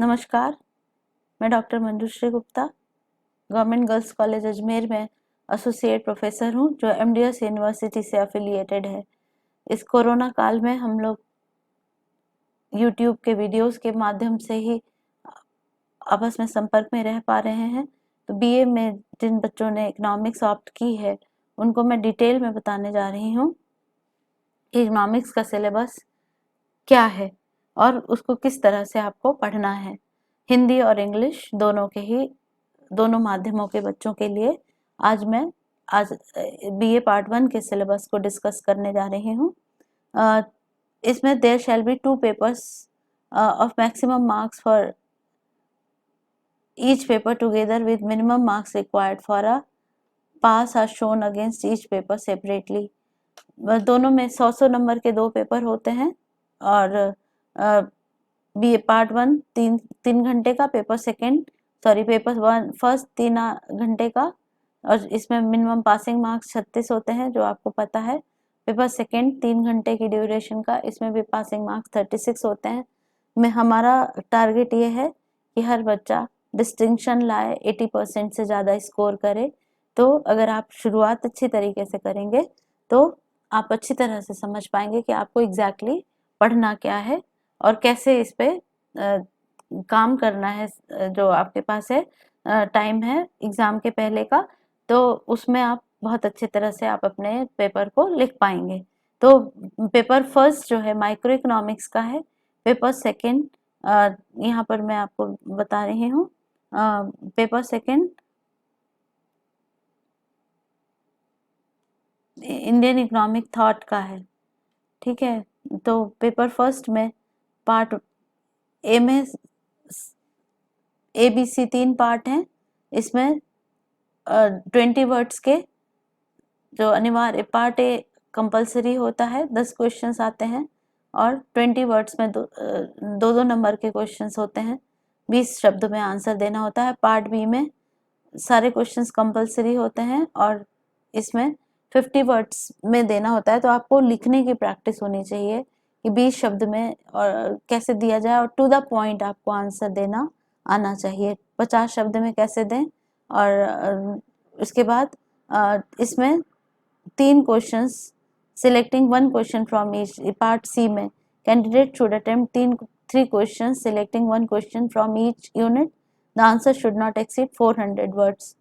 नमस्कार, मैं doctor Manjushree Gupta government girls college Ajmer में एसोसिएट प्रोफेसर हूँ जो एमडीएस यूनिवर्सिटी से एफिलिएटेड है। इस कोरोना काल में हम लोग यूट्यूब के वीडियोस के माध्यम से ही आपस में संपर्क में रह पा रहे हैं। तो बीए में जिन बच्चों ने इकोनॉमिक्स ऑप्ट की है उनको मैं डिटेल में बताने जा रही हूँ कि इकोनॉमिक्स का सिलेबस क्या है और उसको किस तरह से आपको पढ़ना है। हिंदी और इंग्लिश दोनों माध्यमों के बच्चों के लिए आज बीए पार्ट 1 के सिलेबस को डिस्कस करने जा रही हूँ। इसमें there shall be 2 papers of maximum marks for each paper together with minimum marks required for a pass are shown against each paper separately. दोनों में 100 नंबर के 2 पेपर होते हैं और बी पार्ट 1 तीन घंटे का, पेपर 1 फर्स्ट 3 घंटे का, और इसमें मिनिमम पासिंग मार्क्स 36 होते हैं जो आपको पता है। पेपर सेकेंड 3 घंटे की ड्यूरेशन का, इसमें भी पासिंग मार्क्स 36 होते हैं। हमारा टारगेट ये है कि हर बच्चा डिस्टिंक्शन लाए, 80% से ज़्यादा स्कोर करे। तो अगर आप शुरुआत अच्छी तरीके से करेंगे तो आप अच्छी तरह से समझ पाएंगे कि आपको एग्जैक्टली पढ़ना क्या है और कैसे इस पे काम करना है। जो आपके पास है टाइम है एग्ज़ाम के पहले का, तो उसमें आप बहुत अच्छी तरह से आप अपने पेपर को लिख पाएंगे। तो पेपर फर्स्ट जो है माइक्रो इकोनॉमिक्स का है। पेपर सेकेंड यहाँ पर मैं आपको बता रही हूँ, paper second Indian economic thought का है। ठीक है, तो पेपर फर्स्ट में पार्ट ए में ABC 3 पार्ट हैं। इसमें 20 वर्ड्स के जो अनिवार्य पार्ट ए कंपलसरी होता है, 10 क्वेश्चंस आते हैं और 20 वर्ड्स में दो नंबर के क्वेश्चंस होते हैं, 20 शब्द में आंसर देना होता है। पार्ट बी में सारे क्वेश्चंस कंपलसरी होते हैं और इसमें 50 वर्ड्स में देना होता है। तो आपको लिखने की प्रैक्टिस होनी चाहिए कि 20 शब्द में और कैसे दिया जाए, और टू द पॉइंट आपको आंसर देना आना चाहिए। 50 शब्द में कैसे दें, और उसके बाद इसमें 3 questions, selecting 1 question from each. Part C में candidate should attempt 3 questions selecting 1 question from each unit. The answer should not exceed 400 words.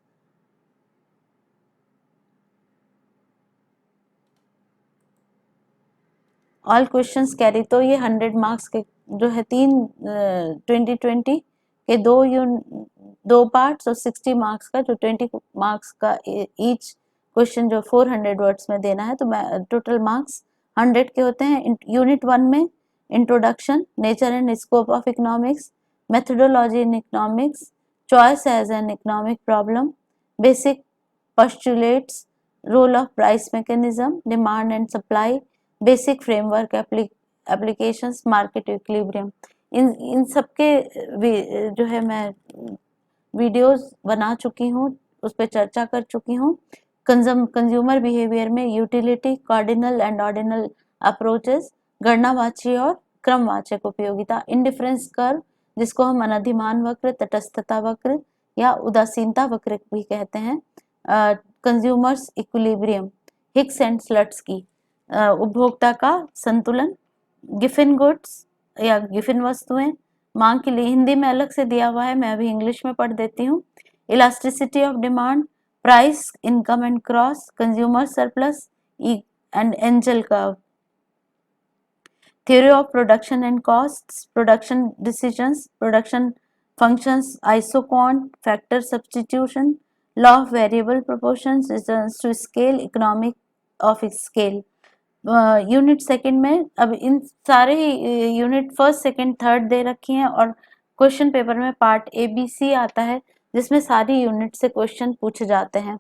All questions carry, तो ये 100 मार्क्स के जो है 2020 के दो पार्ट्स और 60 मार्क्स का जो 20 मार्क्स का ईच क्वेश्चन जो 400 वर्ड्स में देना है। तो टोटल मार्क्स 100 के होते हैं। यूनिट 1 में introduction, nature and scope of economics, methodology in economics, choice as an economic problem, basic postulates, role of price mechanism, demand and supply, basic framework applications, market equilibrium। इन सबके जो है मैं videos बना चुकी हूँ, उस पर चर्चा कर चुकी हूँ। कंज्यूमर बिहेवियर में utility, cardinal and ordinal approaches, गणनावाची और क्रमवाचक उपयोगिता, इंडिफरेंस कर्व जिसको हम अनधिमान वक्र, तटस्थता वक्र या उदासीनता वक्र भी कहते हैं, कंज्यूमर्स इक्विलिब्रियम, हिक्स एंड स्लट्स की, उपभोक्ता का संतुलन, गिफिन गुड्स या गिफिन वस्तुएं, मांग के लिए हिंदी में अलग से दिया हुआ है, मैं अभी इंग्लिश में पढ़ देती हूँ। Elasticity of demand, price, income and cross, consumer surplus and angel curve, theory of production and costs, production decisions, production functions, isoquant, factor substitution, law of variable proportions, returns to scale, economic of scale। Unit second में अब इन सारे unit first second third दे रखी हैं और question paper में part ABC आता है जिसमें सारी यूनिट से क्वेश्चन पूछे जाते हैं।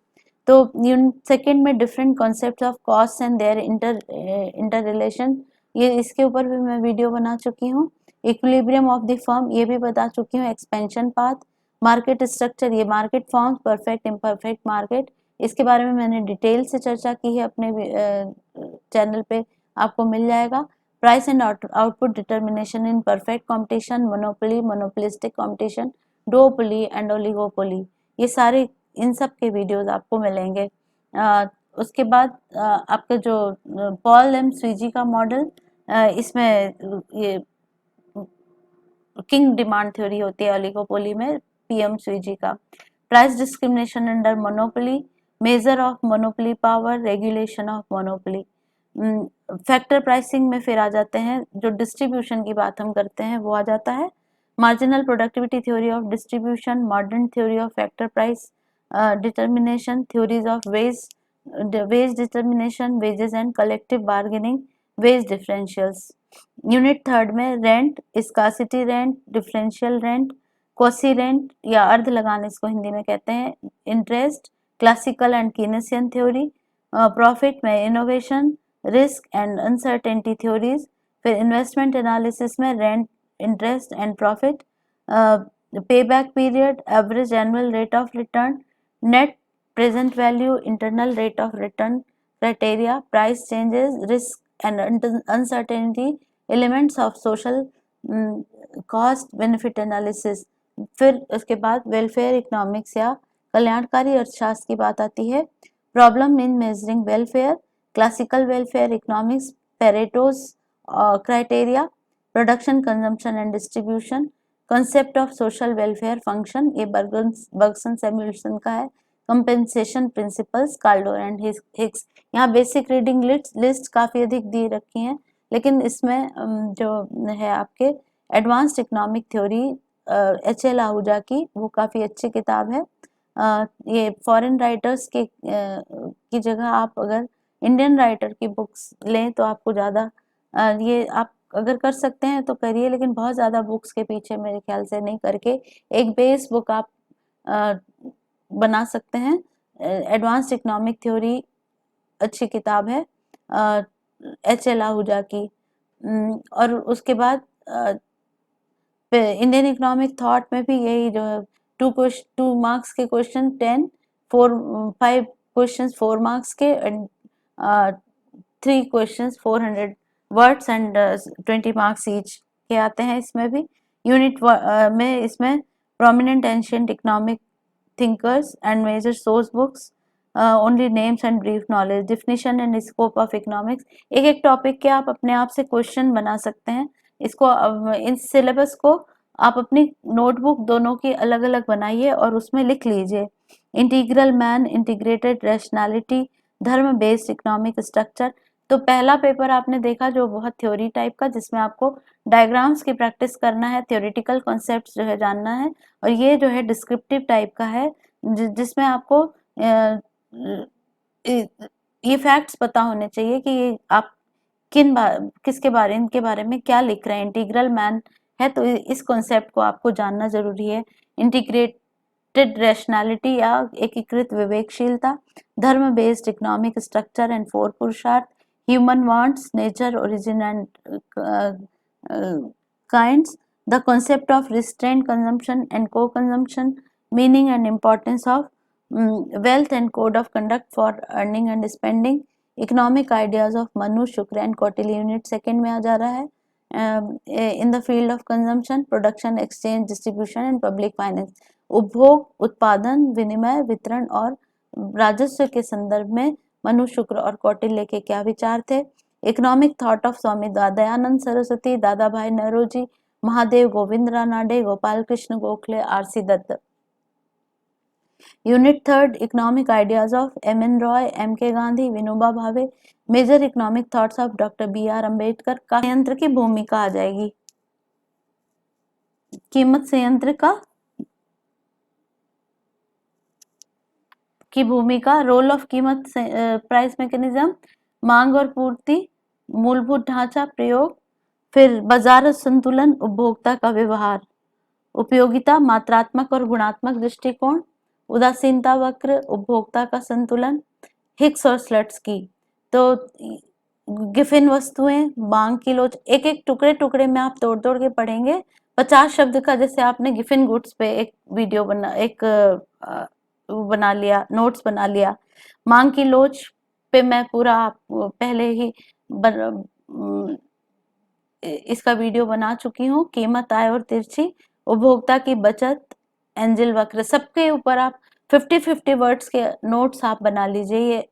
तो यूनिट सेकंड में different concepts of cost and their interrelation, ये इसके ऊपर भी मैं वीडियो बना चुकी हूँ। इक्विलिब्रियम ऑफ द फर्म ये भी बता चुकी हूँ। एक्सपेंशन पाथ, मार्केट स्ट्रक्चर, ये market forms, perfect imperfect market, इसके बारे में मैंने डिटेल से चर्चा की है, अपने चैनल पे आपको मिल जाएगा। Price and output determination in perfect competition, monopoly, monopolistic competition, duopoly and oligopoly. ये सारे इन सब के वीडियोस आपको मिलेंगे। उसके बाद आपका जो पॉल एम स्वीजी का मॉडल, इसमें ये किंग डिमांड थ्योरी होती है ओलिगोपोली में, पीएम स्वीजी का। Price discrimination under monopoly, measure of monopoly power, regulation of monopoly. Factor pricing में फिर आ जाते हैं, जो डिस्ट्रीब्यूशन की बात हम करते हैं वो आ जाता है। Marginal productivity theory of distribution, modern theory of factor price determination, theories of wage determination, wages and collective bargaining, wage differentials. Unit third में rent, scarcity rent, differential rent, quasi rent या अर्ध लगान इसको हिंदी में कहते हैं, interest, classical and Keynesian theory. Profit में innovation, risk and uncertainty theories. फिर इन्वेस्टमेंट एनालिसिस में rent, interest and profit, payback period, average annual rate of return, net present value, internal rate of return criteria, price changes, risk and uncertainty, elements of social cost benefit analysis. फिर उसके बाद welfare economics या कल्याणकारी अर्थशास्त्र की बात आती है। Problem in measuring welfare, classical welfare economics, Pareto's criteria, production consumption and distribution, concept of social welfare function, ये बर्गसन सैमुएल्सन का है। Compensation principles, Kaldor and Hicks. यहाँ बेसिक रीडिंग लिस्ट काफी अधिक दी रखी है, लेकिन इसमें जो है आपके advanced economic theory HL. Ahuja की, वो काफ़ी अच्छी किताब है। ये फॉरेन राइटर्स के की जगह आप अगर इंडियन राइटर की बुक्स लें तो आपको ज़्यादा ये आप अगर कर सकते हैं तो करिए, लेकिन बहुत ज़्यादा बुक्स के पीछे मेरे ख्याल से नहीं करके एक बेस बुक आप बना सकते हैं। एडवांस्ड इकोनॉमिक थ्योरी अच्छी किताब है एच.एल. आहूजा की। और उसके बाद इंडियन इकोनॉमिक थॉट में भी यही जो है 2 मार्क्स के क्वेश्चन 10, 5 क्वेश्चन 4 मार्क्स के and 3 question 400 words and 20 marks each के आते हैं। इसमें भी यूनिट में इसमें prominent ancient economic thinkers and major source books, only names and brief knowledge, definition and scope of economics। एक एक टॉपिक के आप अपने आप से क्वेश्चन बना सकते हैं। इसको इस सिलेबस को आप अपनी नोटबुक दोनों की अलग अलग बनाइए और उसमें लिख लीजिए। इंटीग्रल मैन, इंटीग्रेटेड रैशनैलिटी, धर्म बेस्ड इकोनॉमिक स्ट्रक्चर। तो पहला पेपर आपने देखा जो बहुत थ्योरी टाइप का, जिसमें आपको डायग्राम्स की प्रैक्टिस करना है, थ्योरेटिकल कॉन्सेप्ट्स जो है जानना है, और ये जो है डिस्क्रिप्टिव टाइप का है जिसमें आपको ये फैक्ट्स पता होने चाहिए कि आप किसके बारे इनके बारे में क्या लिख रहे हैं। इंटीग्रल मैन है तो इस कॉन्सेप्ट को आपको जानना जरूरी है। इंटीग्रेटेड रैशनैलिटी या एकीकृत विवेकशीलता, धर्म बेस्ड इकोनॉमिक स्ट्रक्चर एंड 4 पुरुषार्थ, human wants, nature, origin and kinds, the concept of restrained consumption and co-consumption, meaning and importance of wealth and code of conduct for earning and spending, economic ideas of Manu, Shukra and Kautilya, unit second में आ जा रहा है। in the field of consumption, production, exchange, distribution and public finance, उपभोग, उत्पादन, विनिमय, वितरण और राजस्व के संदर्भ में मनु, शुक्र और कौटिल्य के क्या विचार थे। Economic thought of Swami Dayanand Saraswati, Dadabhai Naoroji, Mahadev Govind Ranade, Gopal Krishna Gokhale, R C. Dutt. Unit third, economic ideas of M N. Roy, M K. Gandhi, Vinoba Bhave, major economic thoughts of doctor B R. Ambedkar का संयंत्र की भूमिका आ जाएगी। कीमत संयंत्र की भूमिका, रोल ऑफ कीमत प्राइस मैकेनिज्म, मांग और पूर्ति, मूलभूत ढांचा, प्रयोग, फिर बाजार संतुलन, उपभोक्ता का व्यवहार, उपयोगिता, मात्रात्मक और गुणात्मक दृष्टिकोण, उदासीनता वक्र, उपभोक्ता का संतुलन, हिक्स और स्लट्स की। तो गिफिन वस्तुएं, मांग की लोच, एक एक टुकड़े टुकड़े में आप तोड़ तोड़ के पढ़ेंगे। 50 शब्द का जैसे आपने गिफिन गुड्स पे एक वीडियो बना लिया, नोट्स बना लिया। मांग की लोच पे मैं पूरा पहले ही इसका वीडियो बना चुकी हूँ। कीमत, आय और तिरछी, उपभोक्ता की बचत, एंजल वक्र, सबके ऊपर आप 50-50 वर्ड्स के नोट्स आप बना लीजिए। ये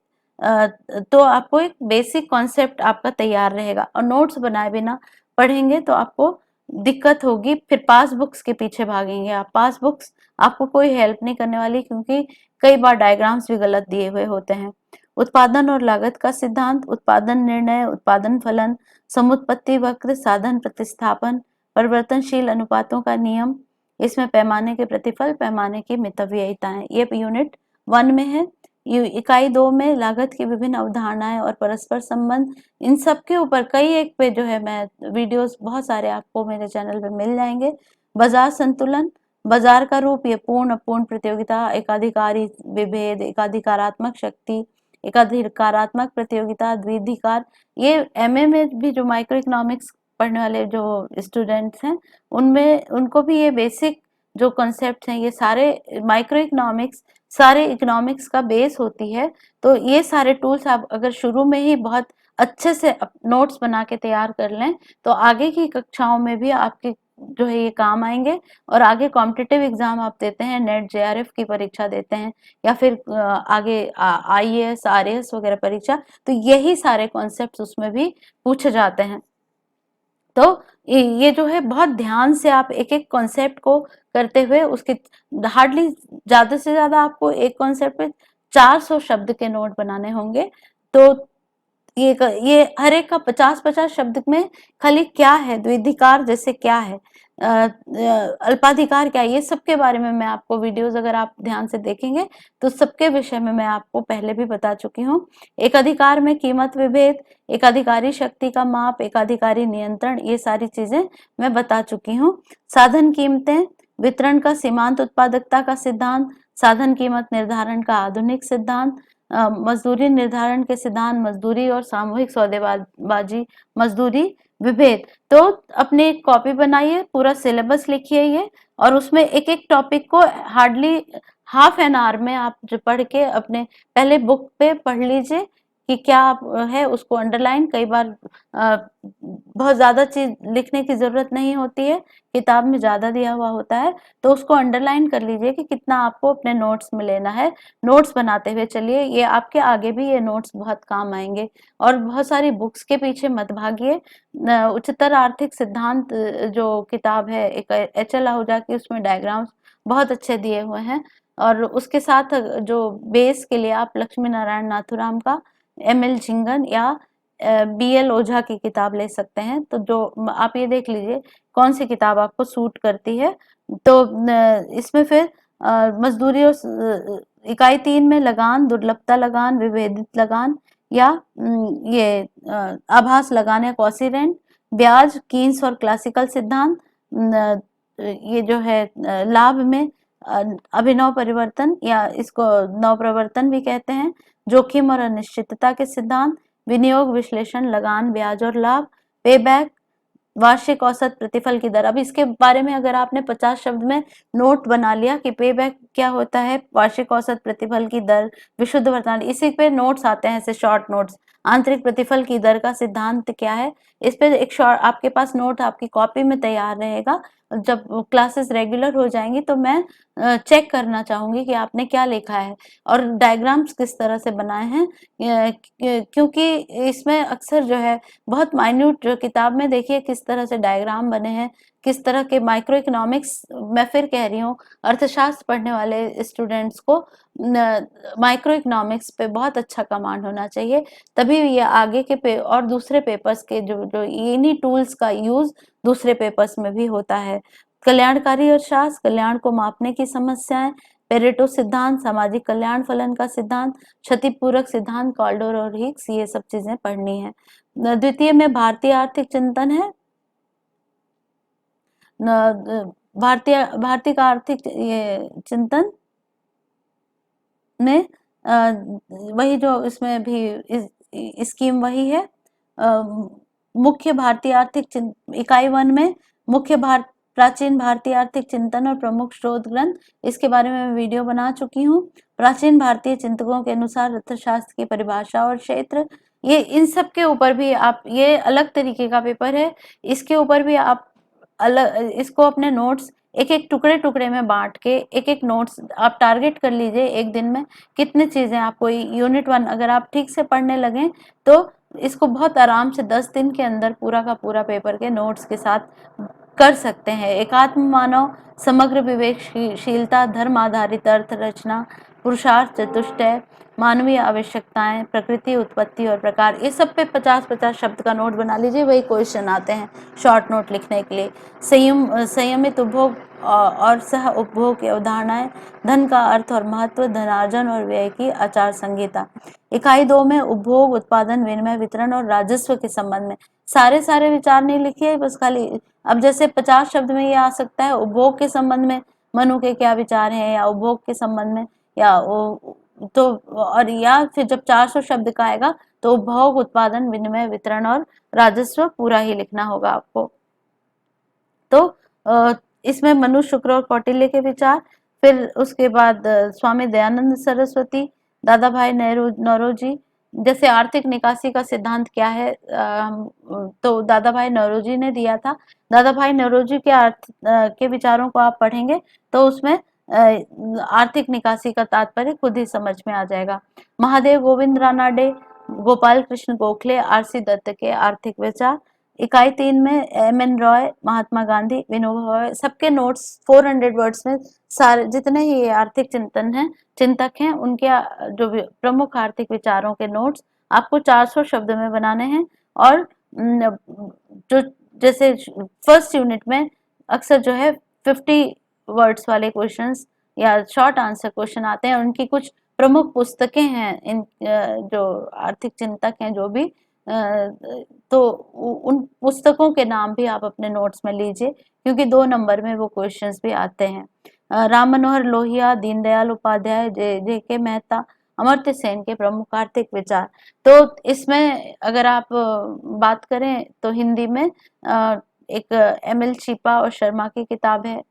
तो आपको एक बेसिक कॉन्सेप्ट आपका तैयार रहेगा। और नोट्स बनाए बिना पढ़ेंगे तो आपको दिक्कत होगी, फिर पासबुक्स के पीछे भागेंगे आप। पासबुक्स आपको कोई हेल्प नहीं करने वाली, क्योंकि कई बार डायग्राम्स भी गलत दिए हुए होते हैं। उत्पादन और लागत का सिद्धांत, उत्पादन निर्णय, उत्पादन फलन, समुत्पत्ति वक्र, साधन प्रतिस्थापन, परिवर्तनशील अनुपातों का नियम, इसमें पैमाने के प्रतिफल, पैमाने की मितव्ययिताएं, ये यूनिट 1 में है। इकाई 2 में लागत की विभिन्न अवधारणाएं और परस्पर संबंध, इन सब के ऊपर कई एक पे जो है मैं वीडियोस बहुत सारे आपको मेरे चैनल पे मिल जाएंगे। बाजार संतुलन, बाजार का रूप, ये पूर्ण अपूर्ण प्रतियोगिता, एकाधिकारी विभेद, एकाधिकारात्मक शक्ति, एकाधिकारात्मक प्रतियोगिता, द्विधिकार, ये एमए में भी जो माइक्रो इकोनॉमिक्स पढ़ने वाले जो स्टूडेंट्स हैं उनमें उनको भी ये बेसिक जो कॉन्सेप्ट हैं, ये सारे माइक्रो इकोनॉमिक्स सारे इकोनॉमिक्स का बेस होती है। तो ये सारे टूल्स आप अगर शुरू में ही बहुत अच्छे से नोट्स बना के तैयार कर लें तो आगे की कक्षाओं में भी आपके जो है ये काम आएंगे। और आगे कॉम्पिटिटिव एग्जाम आप देते हैं, नेट जेआरएफ की परीक्षा देते हैं, या फिर आगे आईएएस आरएएस वगैरह परीक्षा, तो यही सारे कॉन्सेप्ट्स उसमें भी पूछे जाते हैं। तो ये जो है बहुत ध्यान से आप एक एक कॉन्सेप्ट को करते हुए उसके हार्डली ज्यादा से ज्यादा आपको एक कॉन्सेप्ट पे 400 शब्द के नोट बनाने होंगे। तो ये हर एक का 50-50 शब्द में खाली क्या है, द्विधिकार जैसे क्या है, अल्पाधिकार क्या है, ये सबके बारे में मैं आपको वीडियोस अगर आप ध्यान से देखेंगे तो सबके विषय में मैं आपको पहले भी बता चुकी हूँ। एकाधिकार में कीमत विभेद, एकाधिकारी शक्ति का माप, एकाधिकारी नियंत्रण, ये सारी चीजें मैं बता चुकी हूँ। साधन कीमतें, वितरण का सीमांत उत्पादकता का सिद्धांत, साधन कीमत निर्धारण का आधुनिक सिद्धांत, मजदूरी निर्धारण के सिद्धांत, मजदूरी और सामूहिक सौदेबाजी, मजदूरी विभेद। तो अपने कॉपी बनाइए, पूरा सिलेबस लिखिए ये, और उसमें एक एक टॉपिक को हार्डली हाफ एन आवर में आप जो पढ़ के अपने पहले बुक पे पढ़ लीजिए कि क्या है, उसको अंडरलाइन, कई बार बहुत ज्यादा चीज लिखने की जरूरत नहीं होती है, किताब में ज्यादा दिया हुआ होता है, तो उसको अंडरलाइन कर लीजिए कि कितना आपको अपने नोट्स में लेना है। नोट्स बनाते हुए चलिए, ये आपके आगे भी ये नोट्स बहुत काम आएंगे। और बहुत सारी बुक्स के पीछे मत भागिए। उच्चतर आर्थिक सिद्धांत जो किताब है एक HL आहूजा की, उसमें डायग्राम्स बहुत अच्छे दिए हुए हैं। और उसके साथ जो बेस के लिए आप लक्ष्मी नारायण नाथुराम का ML झिंगन या BL ओझा की किताब ले सकते हैं। तो जो आप ये देख लीजिए कौन सी किताब आपको सूट करती है। तो इसमें फिर मजदूरी और इकाई 3 में लगान, दुर्लभता लगान, विभेदित लगान या ये आभास लगान या कॉसी रेंट, ब्याज, कीन्स और क्लासिकल सिद्धांत, ये जो है लाभ में अभिनव परिवर्तन या इसको नव प्रवर्तन भी कहते हैं, जोखिम और अनिश्चितता के सिद्धांत, विनियोग विश्लेषण, लगान, ब्याज और लाभ, पे बैक, वार्षिक औसत प्रतिफल की दर। अब इसके बारे में अगर आपने 50 शब्द में नोट बना लिया कि पे बैक क्या होता है, वार्षिक औसत प्रतिफल की दर, विशुद्ध वर्तमान, इसी पे नोट्स आते हैं ऐसे शॉर्ट नोट्स। आंतरिक प्रतिफल की दर का सिद्धांत क्या है, इस पे एक शॉर्ट आपके पास नोट आपकी कॉपी में तैयार रहेगा। जब क्लासेस रेगुलर हो जाएंगी तो मैं चेक करना चाहूंगी कि आपने क्या लिखा है और डायग्राम्स किस तरह से बनाए हैं, क्योंकि इसमें अक्सर जो है बहुत माइन्यूट किताब में देखिए किस तरह से डायग्राम बने हैं, किस तरह के माइक्रो इकोनॉमिक्स, मैं फिर कह रही हूँ अर्थशास्त्र पढ़ने वाले स्टूडेंट्स को माइक्रो इकोनॉमिक्स पे बहुत अच्छा कमांड होना चाहिए, तभी ये आगे के और दूसरे पेपर्स के जो इन्हीं टूल्स का यूज दूसरे पेपर्स में भी होता है। कल्याणकारी अर्थशास्त्र, कल्याण को मापने की समस्याएं, पेरेटो सिद्धांत, सामाजिक कल्याण फलन का सिद्धांत, क्षतिपूरक सिद्धांत, कॉल्डर और हिक्स, ये सब चीजें पढ़नी है। द्वितीय में भारतीय आर्थिक चिंतन है, भारतीय का आर्थिक ये चिंतन में वही जो इसमें भी स्कीम वही है। मुख्य भारतीय आर्थिक इकाई 1 में मुख्य प्राचीन भारतीय आर्थिक चिंतन और प्रमुख शोध ग्रंथ, इसके बारे में मैं वीडियो बना चुकी हूँ। प्राचीन भारतीय चिंतकों के अनुसार अर्थशास्त्र की परिभाषा और क्षेत्र, ये इन सब के ऊपर भी आप, ये अलग तरीके का पेपर है, इसके ऊपर भी आप अलग, इसको अपने नोट्स एक एक टुकड़े टुकड़े में बांट के एक एक नोट्स आप टारगेट कर लीजिए एक दिन में कितनी चीजें आपको, यूनिट 1 अगर आप ठीक से पढ़ने लगें तो इसको बहुत आराम से 10 दिन के अंदर पूरा का पूरा पेपर के नोट्स के साथ कर सकते हैं। एकात्म मानव, समग्र विवेकशीलता, धर्म आधारित अर्थ रचना, पुरुषार्थ, चतुष्टय, मानवीय आवश्यकताएं, प्रकृति, उत्पत्ति और प्रकार, ये सब पे 50-50 शब्द का नोट बना लीजिए, वही क्वेश्चन आते हैं शॉर्ट नोट लिखने के लिए। संयमित उपभोग और सह उपभोग की अवधारणाएं, धन का अर्थ और महत्व, धनार्जन और व्यय की आचार संहिता। इकाई 2 में उपभोग, उत्पादन, विनिमय, वितरण और राजस्व के संबंध में सारे विचार नहीं लिखिए, बस खाली अब जैसे 50 शब्द में ये आ सकता है उपभोग के संबंध में मनु के क्या विचार हैं, या उपभोग के संबंध में, या तो और या फिर जब 400 शब्द का आएगा तो उपभोग, उत्पादन, विनिमय, वितरण और राजस्व पूरा ही लिखना होगा आपको। तो इसमें मनु, शुक्र और कौटिल्य के विचार, फिर उसके बाद स्वामी दयानंद सरस्वती, दादा भाई नौरोजी, जैसे आर्थिक निकासी का सिद्धांत क्या है, तो दादा भाई नौरोजी ने दिया था। दादा भाई नौरोजी के के विचारों को आप पढ़ेंगे तो उसमें आर्थिक निकासी का तात्पर्य खुद ही समझ में आ जाएगा। महादेव गोविंद रानाडे, गोपाल कृष्ण गोखले, आरसी दत्त के आर्थिक विचार। इकाई 3 में एम.एन. रॉय, महात्मा गांधी, विनोबा भावे, सबके नोट्स 400 वर्ड्स में, सारे जितने ही आर्थिक चिंतक हैं उनके जो प्रमुख आर्थिक विचारों के नोट्स आपको 400 शब्द में बनाने हैं। और जो जैसे फर्स्ट यूनिट में अक्सर जो है 50 वर्ड्स वाले क्वेश्चंस या शॉर्ट आंसर क्वेश्चन आते हैं, उनकी कुछ प्रमुख पुस्तकें हैं, इन जो आर्थिक चिंतक हैं जो भी, तो उन पुस्तकों के नाम भी आप अपने नोट्स में लीजिए, क्योंकि 2 नंबर में वो क्वेश्चंस भी आते हैं। राम मनोहर लोहिया, दीनदयाल उपाध्याय, जे के मेहता, अमर्त्य सेन के प्रमुख आर्थिक विचार। तो इसमें अगर आप बात करें तो हिंदी में एक एम.एल. चीपा और शर्मा की किताब है,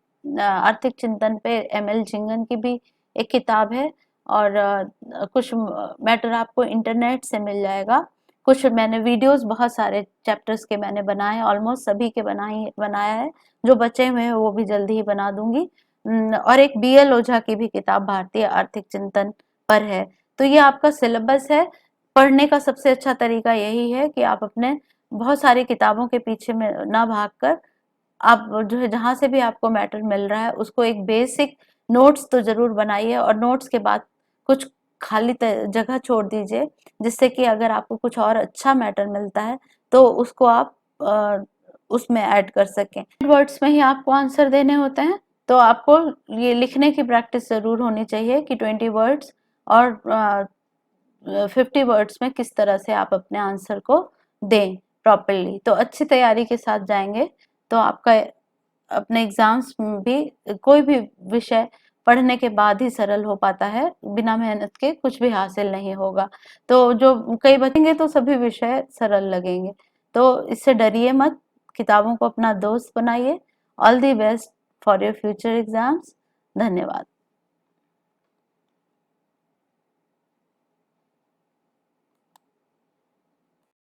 आर्थिक चिंतन पे एम.एल. झिंगन की भी एक किताब है, और कुछ मैटर आपको इंटरनेट से मिल जाएगा। कुछ मैंने वीडियोस बहुत सारे चैप्टर्स के मैंने बनाए, ऑलमोस्ट सभी के बनाया है, जो बचे हुए हैं वो भी जल्दी ही बना दूंगी। और एक बी.एल. ओझा की भी किताब भारतीय आर्थिक चिंतन पर है। तो ये आपका सिलेबस है। पढ़ने का सबसे अच्छा तरीका यही है कि आप अपने बहुत सारी किताबों के पीछे में ना भागकर आप जो है जहां से भी आपको मैटर मिल रहा है उसको एक बेसिक नोट्स तो जरूर बनाइए, और नोट्स के बाद कुछ खाली जगह छोड़ दीजिए, जिससे कि अगर आपको कुछ और अच्छा मैटर मिलता है तो उसको आप उसमें ऐड कर सकें। वर्ड्स में ही आपको आंसर देने होते हैं, तो आपको ये लिखने की प्रैक्टिस जरूर होनी चाहिए कि 20 वर्ड्स और 50 वर्ड्स में किस तरह से आप अपने आंसर को दें प्रॉपरली। तो अच्छी तैयारी के साथ जाएंगे तो आपका अपने एग्जाम्स में भी कोई भी विषय पढ़ने के बाद ही सरल हो पाता है, बिना मेहनत के कुछ भी हासिल नहीं होगा। तो जो कई बचेंगे तो सभी विषय सरल लगेंगे, तो इससे डरिए मत, किताबों को अपना दोस्त बनाइए। All the best for your future exams. धन्यवाद।